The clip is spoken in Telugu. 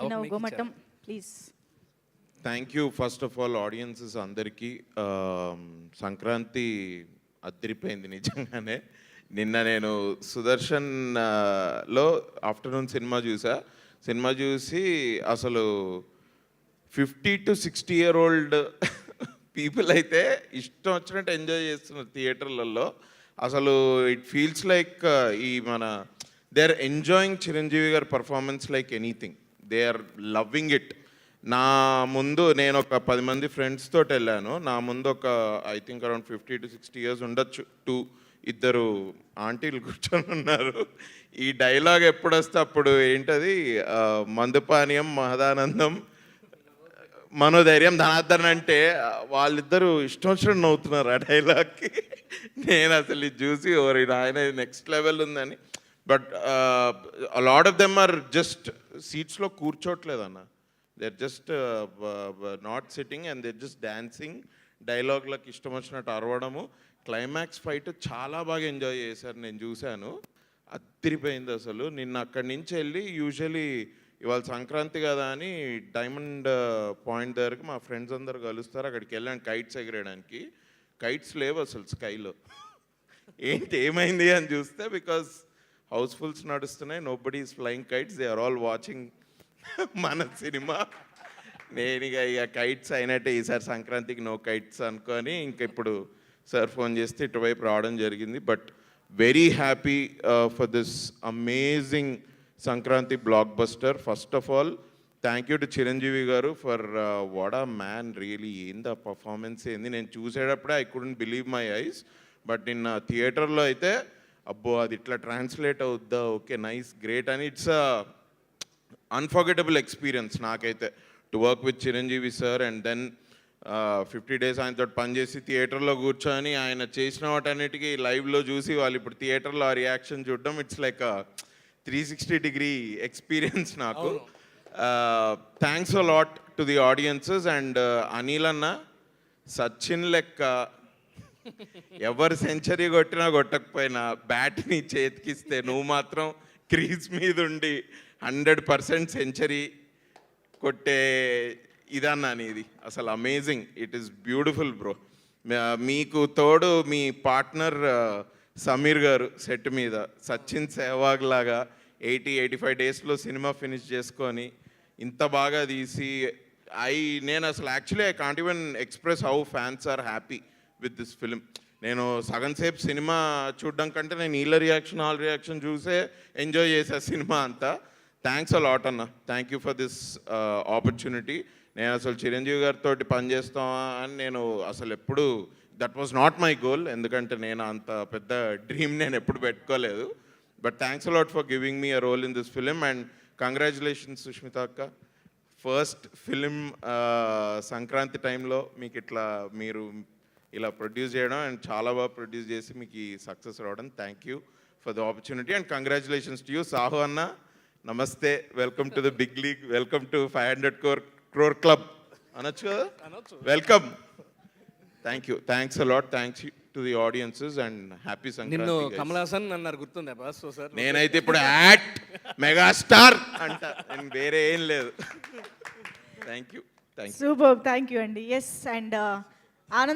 Abhinav Gomatam please. Thank you first of all audiences అందరికీ. సంక్రాంతి అదిరిపోయింది నిజంగానే. నిన్న నేను సుదర్శన్ లో ఆఫ్టర్నూన్ సినిమా చూసి అసలు 50 to 60 year old పీపుల్ అయితే ఇష్టం వచ్చినట్టు ఎంజాయ్ చేస్తున్నారు థియేటర్లలో. అసలు ఇట్ ఫీల్స్ లైక్ ఈ మన దే ఆర్ ఎంజాయింగ్ చిరంజీవి గారి performance like anything. They are loving it. నా ముందు నేను ఒక 10 మంది ఫ్రెండ్స్ తోటి వెళ్ళాను. నా ముందు ఒక I think around 50 to 60 years ఉండొచ్చు. ఇద్దరు ఆంటీలు కూర్చొని ఉన్నారు. ఈ డైలాగ్ ఎప్పుడు వస్తే అప్పుడు ఏంటది, మందుపానీయం మహదానందం మనోధైర్యం ధనార్దన్ అంటే వాళ్ళిద్దరూ ఇష్టం వచ్చినట్టు నవ్వుతున్నారు ఆ డైలాగ్కి. నేను అసలు ఇది చూసి ఓరి ఆయన నెక్స్ట్ లెవెల్ ఉందని. But lot of them are just సీట్స్లో కూర్చోట్లేదన్న. They are just not sitting and they are just dancing. డైలాగ్లకు ఇష్టం వచ్చినట్టు అరవడము. క్లైమాక్స్ ఫైట్ చాలా బాగా ఎంజాయ్ చేశారు, నేను చూశాను. అదిరిపోయింది అసలు. నిన్న అక్కడి నుంచి వెళ్ళి యూజువలీ ఇవాళ సంక్రాంతి కదా అని డైమండ్ పాయింట్ దగ్గరకు మా ఫ్రెండ్స్ అందరు కలుస్తారు. అక్కడికి వెళ్ళాను కైట్స్ ఎగరేయడానికి. కైట్స్ లేవు అసలు స్కైలో. ఏమైంది అని చూస్తే బికాస్ హౌస్ఫుల్స్ నడుస్తున్నాయి, nobody is flying kites, they are all watching మన సినిమా. నేను ఇక కైట్స్ అయినట్టే ఈసారి సంక్రాంతికి నో కైట్స్ అనుకొని ఇంక ఇప్పుడు సార్ ఫోన్ చేస్తే ఇటువైపు రావడం జరిగింది. But very happy for this amazing Sankranti blockbuster. First of all thank you to Chiranjeevi garu for what a man really. ఏంది ఆ పర్ఫార్మెన్స్ ఏంది, నేను చూసేటప్పుడే I couldn't believe my eyes. But నిన్న థియేటర్లో అయితే అబ్బో అది ఇట్లా ట్రాన్స్లేట్ అవుద్దా, ఓకే నైస్ గ్రేట్ అని. ఇట్స్ అన్ఫర్గెటబుల్ ఎక్స్పీరియన్స్ నాకైతే to work with Chiranjeevi sir. And then 50 days ఆయనతో పనిచేసి థియేటర్లో కూర్చొని ఆయన చేసిన వాటన్నిటికీ లైవ్లో చూసి వాళ్ళు ఇప్పుడు థియేటర్లో ఆ రియాక్షన్ చూడడం ఇట్స్ లైక్ 360-degree ఎక్స్పీరియన్స్ నాకు. Thanks a lot to the audiences. And Anil అన్న సచిన్ లెక్క ఎవరు సెంచరీ కొట్టినా కొట్టకపోయినా బ్యాట్ని చేతికిస్తే నువ్వు మాత్రం క్రీజ్ మీద ఉండి 100% సెంచరీ కొట్టే ఇదన్నా నీది అసలు amazing. It is beautiful bro. మీకు తోడు మీ పార్ట్నర్ సమీర్ గారు సెట్ మీద సచిన్ సెహ్వాగ్ లాగా 80-85 daysలో సినిమా ఫినిష్ చేసుకొని ఇంత బాగా తీసి నేను అసలు actually I can't even express how fans are happy with this film. నేను సగం సేపు సినిమా చూడడం కంటే నేను వీళ్ళ రియాక్షన్ ఆల్ రియాక్షన్ చూసే ఎంజాయ్ చేసా సినిమా అంతా. థ్యాంక్స్ అ లాట్ అన్న. Thank you for this opportunity. నేను అసలు చిరంజీవి గారితో పనిచేస్తామా అని నేను అసలు ఎప్పుడు that was not my goal. ఎందుకంటే నేను అంత పెద్ద డ్రీమ్ నేను ఎప్పుడు పెట్టుకోలేదు. But thanks a lot for giving me a role in this film. And congratulations Sushmita అక్క. ఫస్ట్ ఫిలిం సంక్రాంతి టైంలో మీకు మీరు ఇలా ప్రొడ్యూస్ చేయడం అండ్ చాలా బాగా ప్రొడ్యూస్ చేసి మీకు ఈ సక్సెస్ రావడం. Thank you for the opportunity and congratulations to you. Sahu అన్న నమస్తే, welcome to the big league, welcome to 500 crore club అనొచ్చు కదా, welcome. Thank you, thanks a lot. Thanks to the audiences and happy Sankranti. Kamal Haasan అన్నారు గుర్తుందా బాస్? సార్ నేనైతే ఇప్పుడు యాక్ట్ మెగాస్టార్ అంట, నేను వేరే ఏం లేదు. Thank you, thank you. Super, thank you అండి. Yes, and Anand